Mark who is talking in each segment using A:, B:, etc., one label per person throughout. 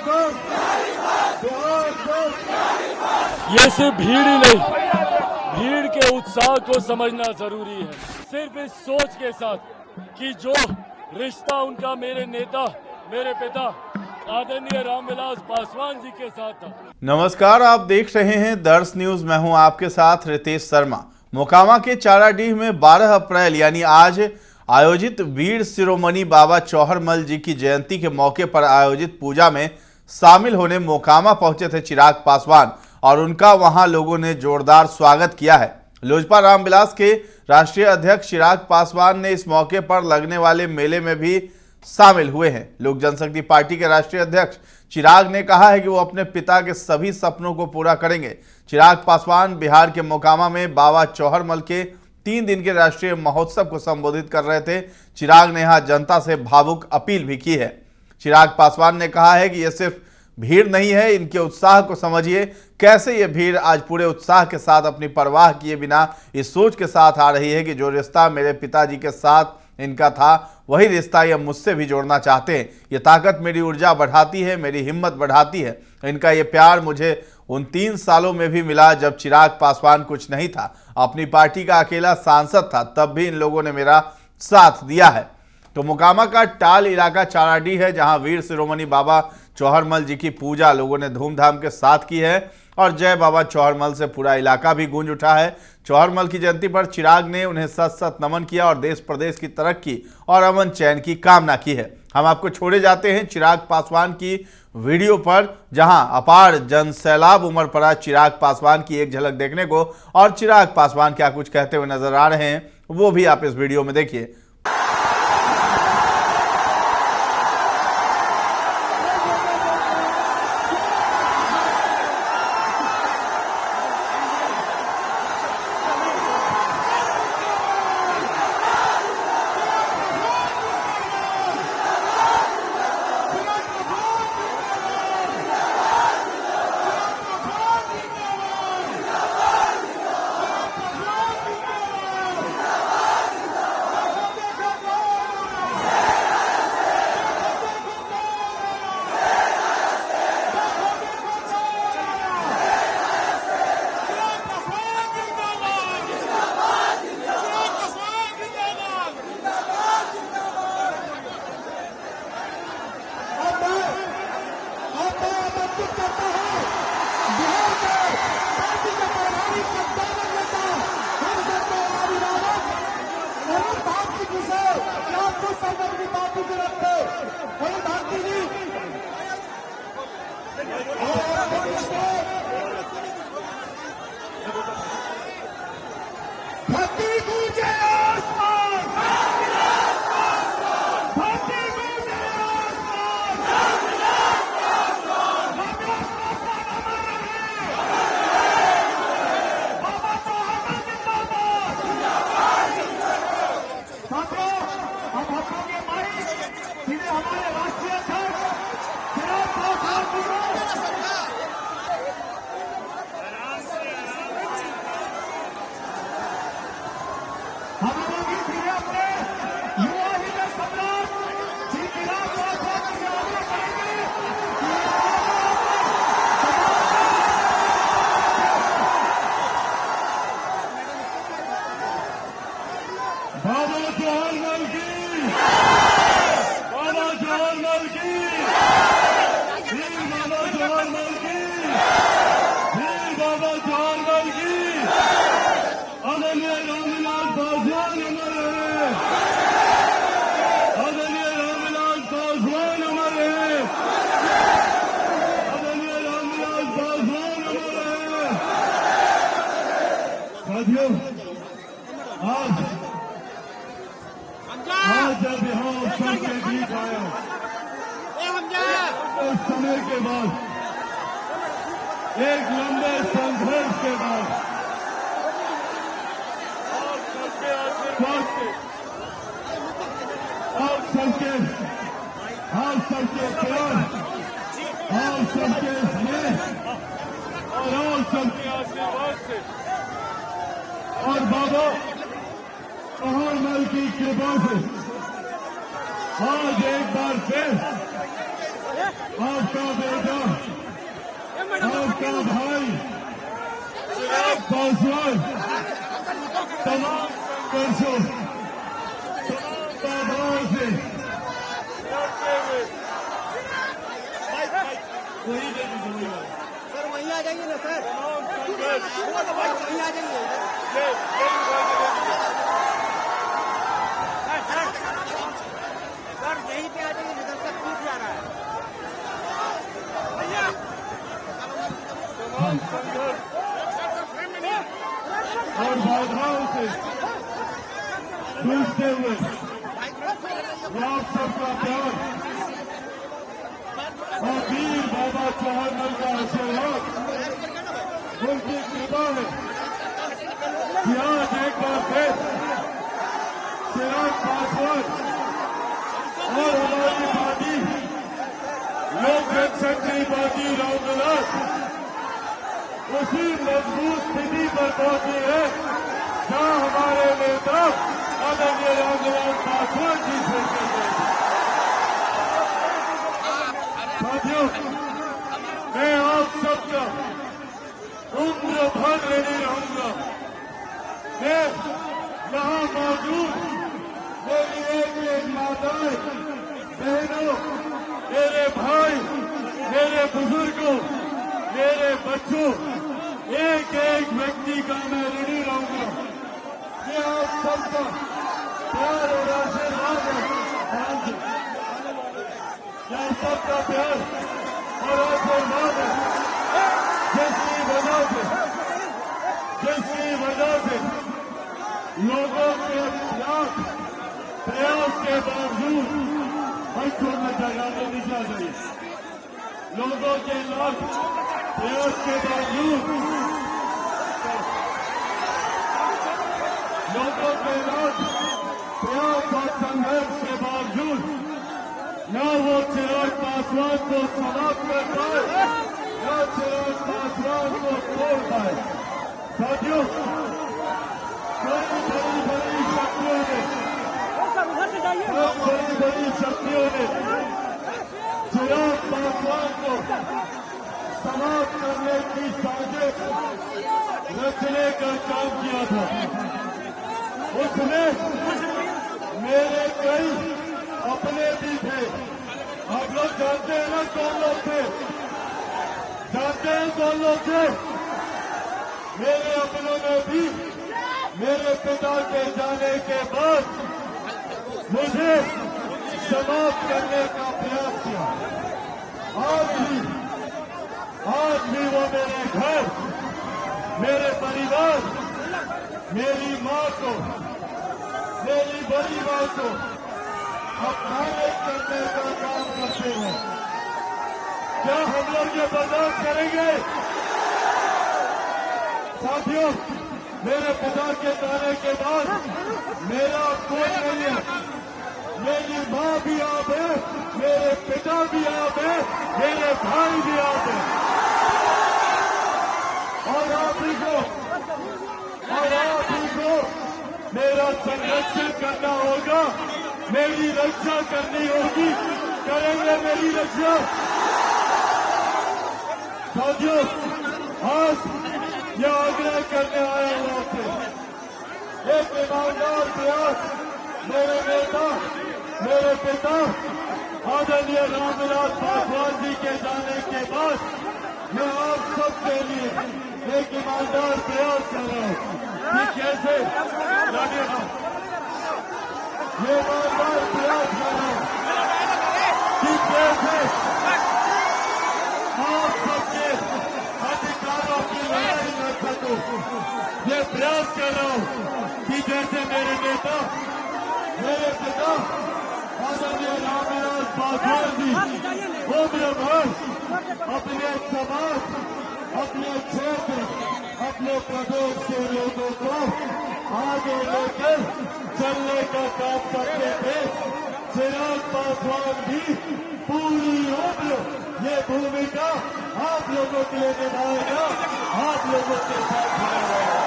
A: ये सिर्फ भीड़ ही नहीं, भीड़ के उत्साह को समझना जरूरी है। सिर्फ इस सोच के साथ कि जो रिश्ता उनका मेरे नेता, मेरे पिता आदरणीय रामविलास पासवान जी के साथ था।
B: नमस्कार, आप देख रहे हैं दर्श न्यूज। मैं हूं आपके साथ रितेश शर्मा। मोकामा के चाराडीह में 12 अप्रैल यानी आज आयोजित वीर शिरोमणि बाबा चौहरमल जी की जयंती के मौके पर आयोजित पूजा में शामिल होने मोकामा पहुंचे थे चिराग पासवान और उनका वहां लोगों ने जोरदार स्वागत किया है। लोजपा रामविलास के राष्ट्रीय अध्यक्ष चिराग पासवान ने इस मौके पर लगने वाले मेले में भी शामिल हुए हैं। लोक जनशक्ति पार्टी के राष्ट्रीय अध्यक्ष चिराग ने कहा है कि वो अपने पिता के सभी सपनों को पूरा करेंगे। चिराग पासवान बिहार के मोकामा में बाबा चौहरमल के 3 दिन के राष्ट्रीय महोत्सव को संबोधित कर रहे थे। चिराग ने यहां जनता से भावुक अपील भी की है। चिराग पासवान ने कहा है कि यह सिर्फ भीड़ नहीं है, इनके उत्साह को समझिए। कैसे ये भीड़ आज पूरे उत्साह के साथ अपनी परवाह किए बिना इस सोच के साथ आ रही है कि जो रिश्ता मेरे पिताजी के साथ इनका था वही रिश्ता ये मुझसे भी जोड़ना चाहते हैं। ये ताकत मेरी ऊर्जा बढ़ाती है, मेरी हिम्मत बढ़ाती है। इनका ये प्यार मुझे उन 3 सालों में भी मिला जब चिराग पासवान कुछ नहीं था, अपनी पार्टी का अकेला सांसद था, तब भी इन लोगों ने मेरा साथ दिया है। तो मोकामा का टाल इलाका चाराडीह है, जहां वीर शिरोमणि बाबा चौहरमल जी की पूजा लोगों ने धूमधाम के साथ की है और जय बाबा चौहरमल से पूरा इलाका भी गूंज उठा है। चौहरमल की जयंती पर चिराग ने उन्हें सत सत नमन किया और देश प्रदेश की तरक्की और अमन चैन की कामना की है। हम आपको छोड़े जाते हैं चिराग पासवान की वीडियो पर, जहां अपार जन सैलाब उमड़ पड़ा चिराग पासवान की एक झलक देखने को। और चिराग पासवान क्या कुछ कहते हुए नजर आ रहे हैं वो भी आप इस वीडियो में देखिए।
C: आज जब यहाँ सबके बीच आया उस समय के बाद, एक लंबे संघर्ष के बाद आप सबके प्यार, आप सबके स्नेह और आप सबके आशीर्वाद से और बाबा चौहरमल की कृपा से आज एक बार फिर आपका बेटा, आपका भाई चिराग पासवान तमाम संघर्षों, तमाम बाधाओं से लड़ते हुए
D: सर वहीं आ जाइए ना सर,
C: तमाम संघर्ष
D: वहीं आ जाइए। सर यहीं पे आ जाइए, इधर से टूट जा रहा है।
C: तमाम संघर्ष और बाधाओं से जूझते हुए आप सबका प्यार और वीर बाबा चौहान का आशीर्वाद, उनकी कृपा है कि आज एक बार फिर चिराग पासवान और हमारी पार्टी लोक जनशक्ति पार्टी रामविलास उसी मजबूत स्थिति पर पहुंची है जहां हमारे नेता आदरणीय रामविलास पासवान जी से चल रहे थे। साथियों, मैं आप सबका उम्र भर ऋणी रहूंगा। मैं यहाँ मौजूद मेरी एक माताएं, बहनों, मेरे भाई, मेरे बुजुर्गों, मेरे बच्चों, एक एक व्यक्ति का मैं ऋणी रहूंगा। ये आप सबका प्यार और आशीर्वाद है, क्या सबका प्यार और आशीर्वाद है, जिसकी वजह से लोगों के प्रयास के बावजूद बच्चों में जगाने नहीं जा रही। लोगों के लाख प्रयास के बावजूद लोगों के लाख प्रयास और संघर्ष के बावजूद न वो चिराग पासवान को समाप्त कर पाए, न चिराग पासवान को तोड़ पाए। साथियों, बड़ी शक्तियों ने चिराग पासवान को समाप्त करने की साजिश रचने का काम किया था। उसमें मेरे कई अपने भी थे। आप लोग जानते हैं ना कौन लोग थे? जानते हैं कौन लोग थे? मेरे अपनों ने भी मेरे पिता के जाने के बाद मुझे समाप्त करने का प्रयास किया। आज भी वो मेरे घर, मेरे परिवार, मेरी माँ को, मेरी बड़ी माँ को अपमानित करने का काम करते हैं। क्या हम लोग ये बर्दाश्त करेंगे? साथियों, मेरे पिता के जाने के बाद मेरा कोई नहीं है। मेरी माँ भी आप है, मेरे पिता भी आप है, मेरे भाई भी आप है। और आप ही को मेरा संरक्षण करना होगा, मेरी रक्षा करनी होगी। करेंगे मेरी रक्षा? साथियों, आज यह आग्रह करने आया हूं आपसे, एक ईमानदार प्रयास मेरे नेता, मेरे पिता आदरणीय रामविलास पासवान जी के जाने के बाद मैं आप सबके लिए एक ईमानदार प्रयास कर रहा हूं कि कैसे ये ईमानदार प्रयास कर रहा हूं कि कैसे आप सबके अधिकारों की लड़ाई लड़ सकूं। ये प्रयास कर रहा हूं कि जैसे मेरे नेता, मेरे पिता आदरणीय रामविलास पासवान जी उम्र भर अपने समाज, अपने क्षेत्र, अपने प्रदेश के लोगों को आगे लेकर चलने का काम करते थे। चिराग पासवान भी पूरी उम्र ये भूमिका आप लोगों के लिए निभाएगा, आप लोगों के साथ खड़ा रहेगा।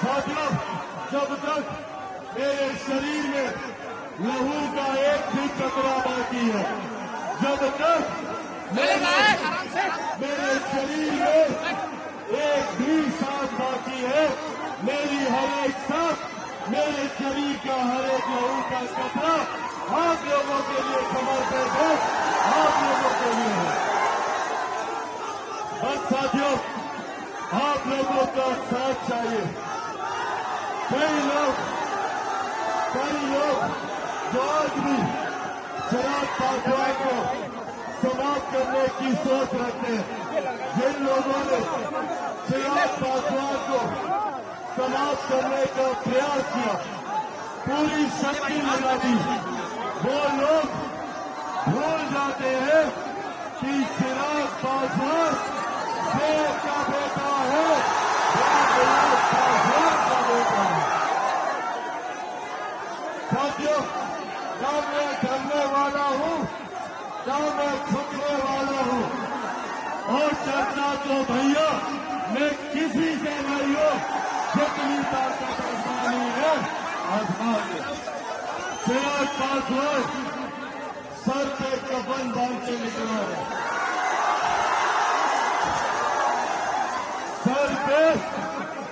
C: साथियों, जब तक मेरे शरीर में लहू का एक भी कतरा बाकी है, जब तक मेरे शरीर में एक भी सांस बाकी है, मेरी हर एक सांस, मेरे शरीर का हर एक लहू का कतरा आप लोगों के लिए समर्पित है, आप लोगों के लिए है। बस साथियों, आप लोगों का साथ चाहिए। कई लोग जो आज भी चिराग पासवान को समाप्त करने की सोच रखते हैं, जिन लोगों ने चिराग पासवान को समाप्त करने का प्रयास किया, पूरी शक्ति लगा दी, वो लोग भूल जाते हैं कि चिराग पासवान देश का बेटा है, चिराग पासवान का बेटा है। साथियों, ना मैं डरने वाला हूँ, ना मैं झुकने वाला हूँ, और डरना तो भैया मैं किसी से नहीं हूँ, जितनी ताकत आसमानी है आसमान में। चिराग पासवान सर पे कफन बांध के निकला है, सर पे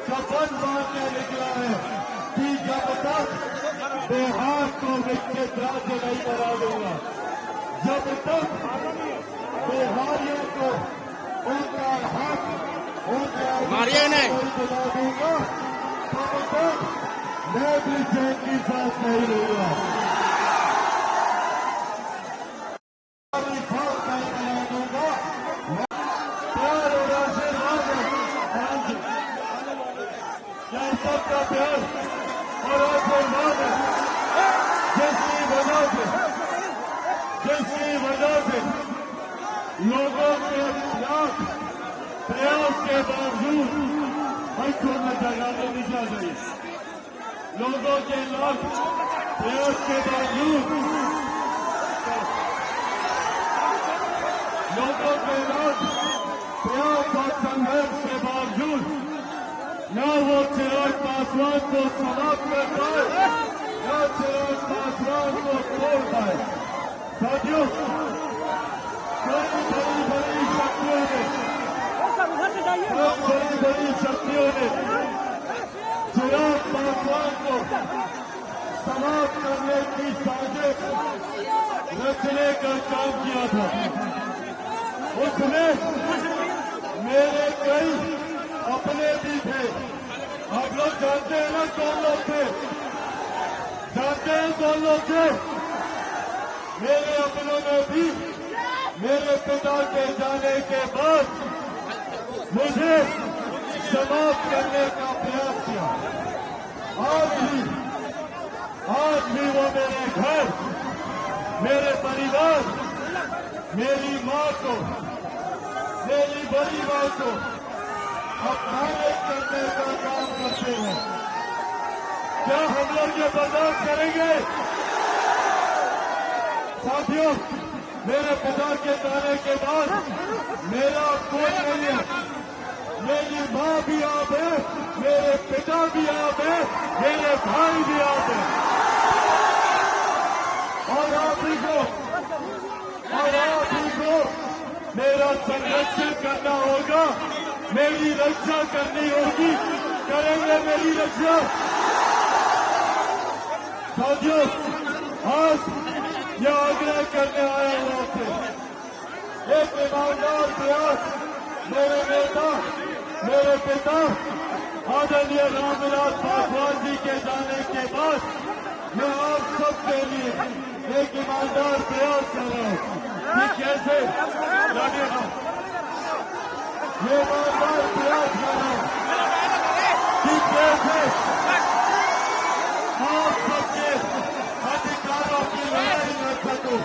C: कफन बांध के निकला है कि जब तक बिहार को विकसित राज्य नहीं बना दूंगा, जब तक बिहारियों को उनका हक नहीं बना दूंगा, तब तक मैं भी चैन की सांस नहीं लूंगा। बना दूंगा, प्यार और आशीर्वाद क्या सबका प्यार और आशीर्वाद है, जिसकी वजह से लोगों के प्रयास के बावजूद बच्चों में जगह नहीं जा रही, लोगों के प्रयास के बावजूद, लोगों के प्रयास और संघर्ष के बावजूद न वो चिराग पासवान को समाप्त कर पाए, न चिराग पासवान को तोड़ पाए। साथियों, बड़ी शक्तियों ने चिराग पासवान को समाप्त करने की साजिश रचने का काम किया था। उसमें मेरे कई अपने भी थे। आप लोग जानते हैं ना कौन लोग थे? जानते हैं कौन लोग थे? मेरे अपनों ने भी मेरे पिता के जाने के बाद मुझे समाप्त करने का प्रयास किया। आज भी वो मेरे घर, मेरे परिवार, मेरी माँ को, मेरी बड़ी माँ को अपमानित करने का काम करते हैं। क्या हम लोग ये बर्दाश्त करेंगे? साथियों, मेरे पिता के जाने के बाद मेरा कोई नहीं है, मेरी माँ भी आप है, मेरे पिता भी आप है, मेरे भाई भी आप है, और आप ही को मेरा संरक्षण करना होगा, मेरी रक्षा करनी होगी। करेंगे मेरी रक्षा? साथियों, आज यह आग्रह करने आया हूं आपसे, एक ईमानदार प्रयास मेरे नेता, मेरे पिता आदरणीय रामविलास पासवान जी के जाने के बाद मैं आप सबके लिए एक ईमानदार प्रयास कर रहा हूं कि कैसे लगेगा, ये ईमानदार प्रयास कर रहा हूं कि कैसे आप सबके अधिकारों की लड़ाई लड़ सकूं।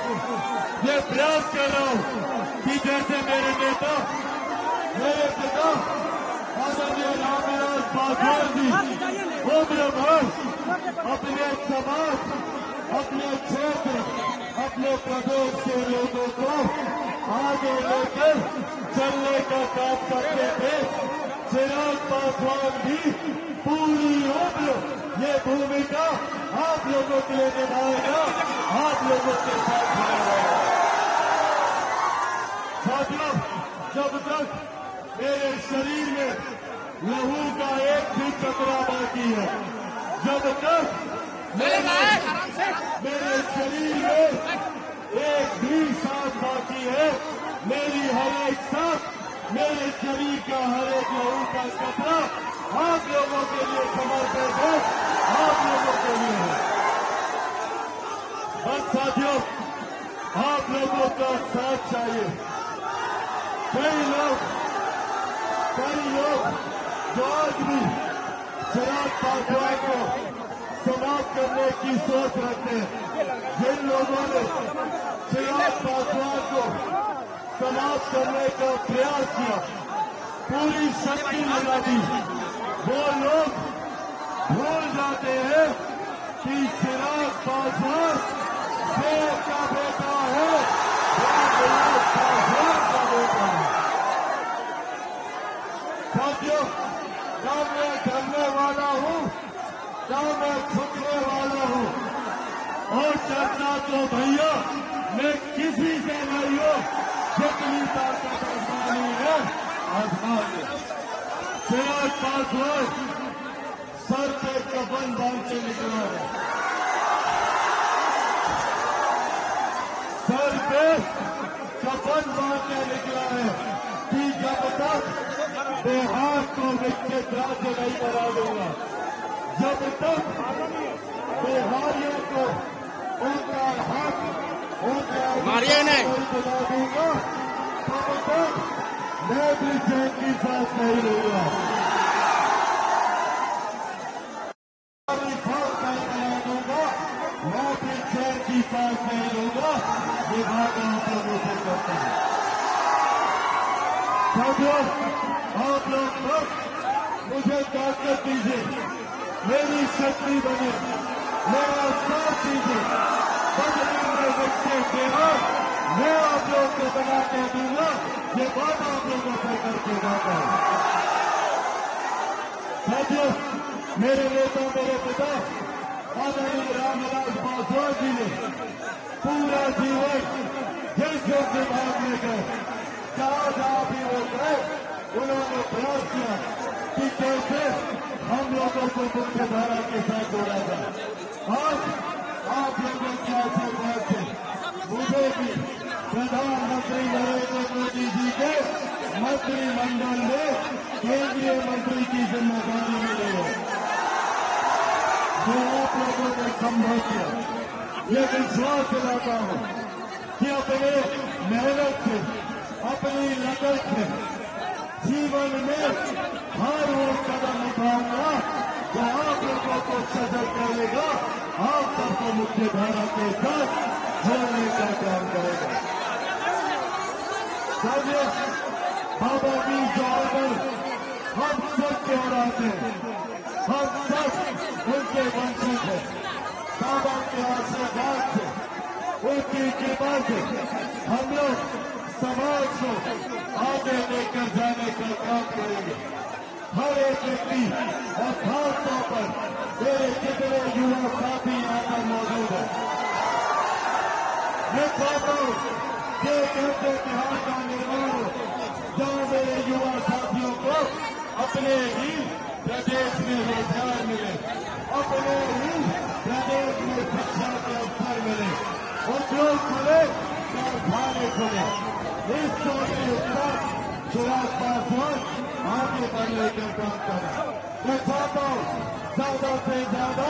C: ये प्रयास कर रहा हूं कि जैसे मेरे नेता, मेरे पिता आदरणीय रामविलास पासवान जी उम्र भर अपने समाज, अपने क्षेत्र, अपने प्रदेश के लोगों को आगे लेकर चलने का काम करते थे, चिराग पासवान भी पूरी उम्र ये भूमिका आप लोगों के लिए निभाएगा, आप लोगों के साथ रहेगा। मेरे शरीर में लहू का एक भी कतरा बाकी है। जब तक मेरे शरीर में एक भी सांस बाकी है, मेरी हर एक सांस, मेरे शरीर का हर एक लहू का कतरा आप लोगों के लिए समर्पित है, आप लोगों के लिए है। बस साथियों, आप लोगों का साथ चाहिए। कई लोग जो आज भी चिराग पासवान को समाप्त करने की सोच रखते हैं, जिन लोगों ने चिराग पासवान को समाप्त करने का प्रयास किया, पूरी शक्ति लगा दी, वो लोग भूल जाते हैं कि चिराग पासवान देश का बेटा है, चिराग पासवान का बेटा है। साथियों, ना मैं डरने वाला हूं, ना मैं झुकने वाला हूं, और डरना तो भैया मैं किसी से नहीं हूं, जितनी ताकत आसमानी है आसमान में। चिराग पासवान सर पे कफन बांध के निकला है, सर पे कफन बांध के निकला है कि जब तक बिहार को विकसित राज्य नहीं बना दूंगा, जब तक बिहारियों को उनका हक, उनका नहीं बना दूंगा, तब तक मैं भी चैन की सांस नहीं लूंगा। बना दूंगा, मैं भी चैन की सांस नहीं लूंगा। ये बात आप लोगों से करता है। साथियों, आप लोग बस मुझे ताकत दीजिए, मेरी शक्ति बने, मेरा साथ दीजिए, बदली में विकसित बिहार मैं आप लोग को बना के दूंगा। ये बात आप लोगों से करके जाता हूं। साथियों, मेरे नेता, मेरे पिता आदरणीय रामविलास पासवान जी ने पूरा जीवन जिस विभाग में गए, जहां भी वो गए, उन्होंने प्रयास किया कि कैसे हम लोगों को मुख्य धारा के साथ जोड़ा जाए। आज आप लोगों के आशीर्वाद से मुझे भी प्रधानमंत्री नरेंद्र मोदी जी के मंत्रिमंडल में केंद्रीय मंत्री की जिम्मेदारी मिली है, जो आप लोगों ने संभव किया। ये विश्वास दिलाता हूं कि अपने मेहनत से, अपनी लगन से जीवन में हर वो कदम उठाऊंगा जो आप लोगों को सजग करेगा, आप सबको मुख्य धारा के साथ जोड़ने का काम करेगा। साथियों, बाबा की जौहर हम सब क्यों आते हैं, हम सब उनके वंशज हैं। बाबा के आशीर्वाद से, उनकी कृपा से हम लोग समाज को आगे लेकर जाने का काम करेंगे। हर एक व्यक्ति और खासतौर पर मेरे कितने युवा साथी यहाँ पर मौजूद हैं, मैं चाहता हूं कि एक ऐसे बिहार का निर्माण हो जहां मेरे युवा साथियों को अपने ही प्रदेश में रोजगार मिले, अपने ही प्रदेश में शिक्षा के अवसर मिले, उद्योग खुले, कारखाने खुले। इस सोच के साथ चिराग पासवान आगे बढ़ने का काम करें। मैं चाहता हूं ज्यादा से ज्यादा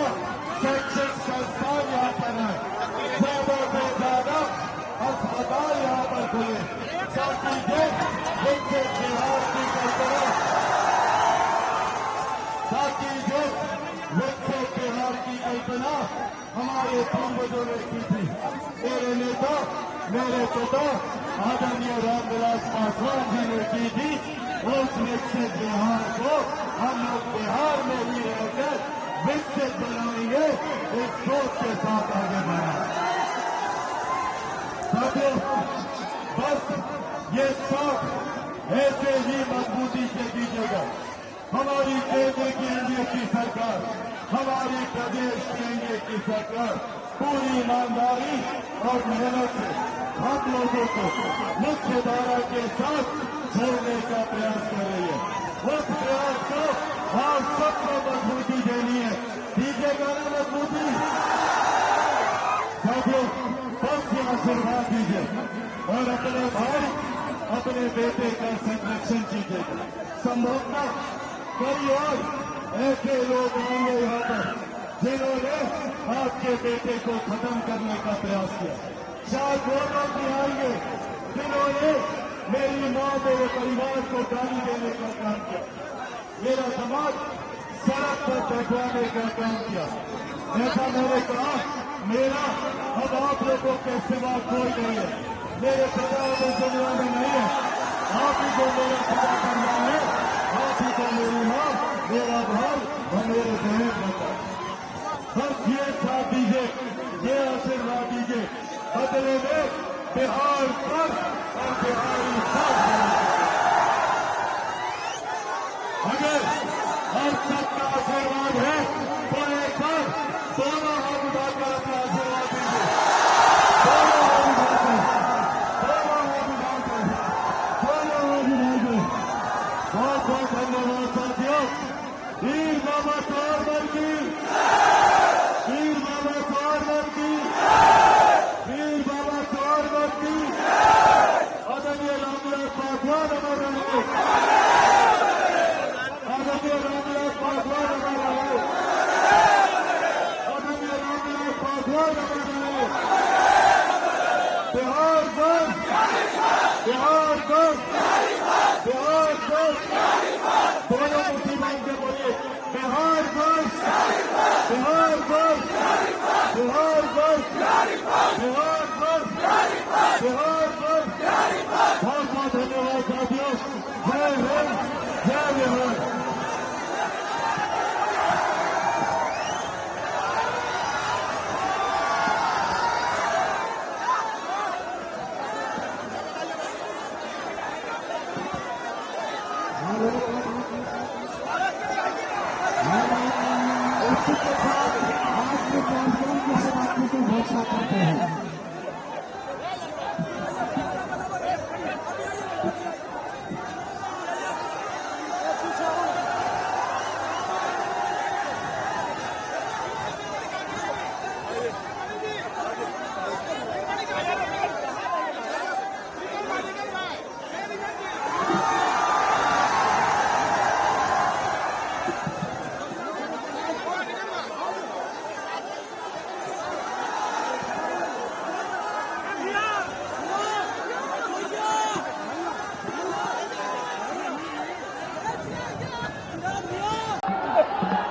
C: शैक्षिक संस्थान यहाँ पर है, ज्यादा से ज्यादा अस्पताल यहाँ पर खुले, ताकि जो विकसित बिहार की कल्पना, ताकि जो विकसित बिहार की कल्पना हमारे पूर्वजों ने की थी, मेरे नेता, मेरे पिता आदरणीय रामविलास पासवान जी ने की थी, उस विकसित बिहार को हम लोग बिहार में ही रहकर विकसित बनाएंगे, इस सोच के साथ आगे बढ़ाएंगे। साथियों, बस ये साथ ऐसे ही मजबूती से दीजिएगा। हमारी केंद्र की एनडीए की सरकार, हमारी प्रदेश की एनडीए की सरकार पूरी ईमानदारी और मेहनत से हम लोगों को मुख्य धारा के साथ जोड़ने का प्रयास कर रही है। उस प्रयास को आप सबको मजबूती देनी है। दीजिएगा ना मजबूती? साथियों, बस ये आशीर्वाद दीजिए और अपने भाई, अपने बेटे का संरक्षण कीजिएगा। संभवतः कई और ऐसे लोग होंगे यहाँ पर जिन्होंने आपके बेटे को खत्म करने का प्रयास किया। शायद वो लोग भी आएंगे जिन्होंने मेरी मां, मेरे परिवार को गाली देने का काम किया, मेरा समाज सड़क पर बैठवाने का काम किया। ऐसा मैंने कहा, मेरा अब आप लोगों के सिवा कोई नहीं है। मेरे पिता को दुनिया में नहीं है, आप ही को मेरा पिता करना है, आप ही को मेरी मां, मेरा भाई और मेरे बहन बनना। बस ये साथ दीजिए, ये आशीर्वाद दीजिए, बदले में बिहार पर और बिहारी साथ। अगर हम सबका आशीर्वाद है तो एक बार दोनों हाथ उठाकर अपना आशीर्वाद दीजिए। दोनों हाथ उठाकर, दोनों हाथ उठाकर, दोनों हाथ उठाकर। बहुत बहुत धन्यवाद साथियों। वीर बाबा कौरमल की, वीर बाबा कौरमल की, वीर बाबा कौरमल की। आदरणीय रामविलास पासवान अमर रहेंगे, आदरणीय रामविलास पासवान अमर रहेंगे, आदरणीय रामविलास पासवान अमर रहेंगे। बिहार बस, बिहार बस, बिहार बस। दोनों मुट्ठी बांध के बोलिए, बिहार बस, बिहार बस, बिहार बस, बिहार बस, बिहार बस। बहुत बहुत धन्यवाद साथियों। जय हिंद, जय बिहार।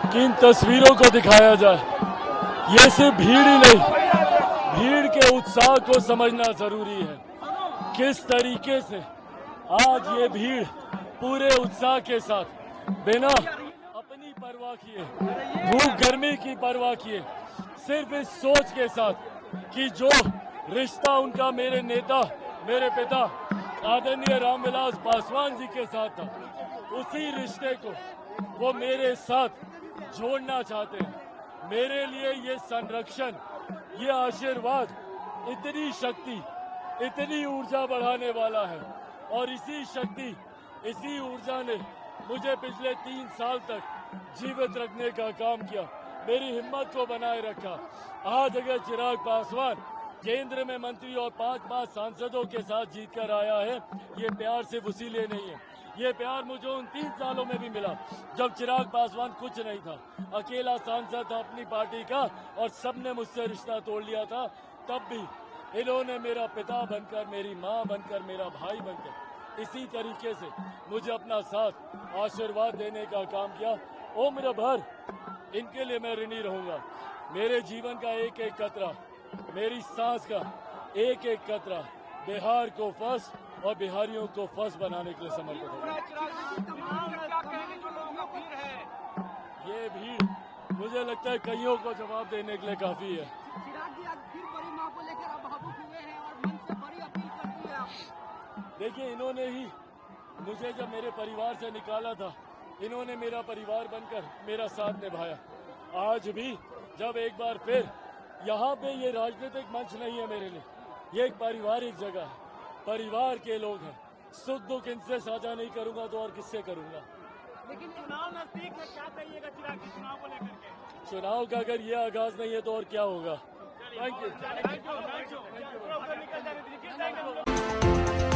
A: कि इन तस्वीरों को दिखाया जाए। ये सिर्फ भीड़ ही नहीं, भीड़ के उत्साह को समझना जरूरी है। किस तरीके से आज ये भीड़ पूरे उत्साह के साथ बिना अपनी परवाह किए, धूप गर्मी की परवाह किए, सिर्फ इस सोच के साथ कि जो रिश्ता उनका मेरे नेता, मेरे पिता आदरणीय रामविलास पासवान जी के साथ था, उसी रिश्ते को वो मेरे साथ जोड़ना चाहते हैं। मेरे लिए ये संरक्षण, ये आशीर्वाद इतनी शक्ति, इतनी ऊर्जा बढ़ाने वाला है। और इसी शक्ति, इसी ऊर्जा ने मुझे पिछले 3 साल तक जीवित रखने का काम किया, मेरी हिम्मत को बनाए रखा। आज अगर चिराग पासवान केंद्र में मंत्री और 5 सांसदों के साथ जीत कर आया है, ये प्यार सिर्फ उसी लिए नहीं है, ये प्यार मुझे उन 3 सालों में भी मिला जब चिराग पासवान कुछ नहीं था, अकेला सांसद था अपनी पार्टी का और सबने मुझसे रिश्ता तोड़ लिया था। तब भी इन्होंने मेरा पिता बनकर, मेरी मां बनकर, मेरा भाई बनकर इसी तरीके से मुझे अपना साथ, आशीर्वाद देने का काम किया। उम्र भर इनके लिए मैं ऋणी रहूंगा। मेरे जीवन का एक एक कतरा, मेरी सांस का एक एक कतरा बिहार को फर्स्ट और बिहारियों को फर्स्ट बनाने के लिए समर्पित होगा। ये भीड़ मुझे लगता है कईयों को जवाब देने के लिए काफी है।
E: चिराग जी, आज फिर बड़ी मां को लेकर आप भावुक हुए हैं और मन से बड़ी अपील कर दी है आपने।
A: देखिए, इन्होंने ही मुझे जब मेरे परिवार से निकाला था, इन्होंने मेरा परिवार बनकर मेरा साथ निभाया। आज भी जब एक बार फिर यहाँ पे ये राजनीतिक मंच नहीं है मेरे लिए, ये एक पारिवारिक जगह है, परिवार के लोग हैं। सुख दुख इनसे साझा नहीं करूंगा तो और किससे करूंगा।
D: लेकिन चुनाव नजदीक है, क्या कहिएगा चिराग जी चुनाव को लेकर के?
A: चुनाव का अगर ये आगाज नहीं है तो और क्या होगा। Thank you.
D: Thank you.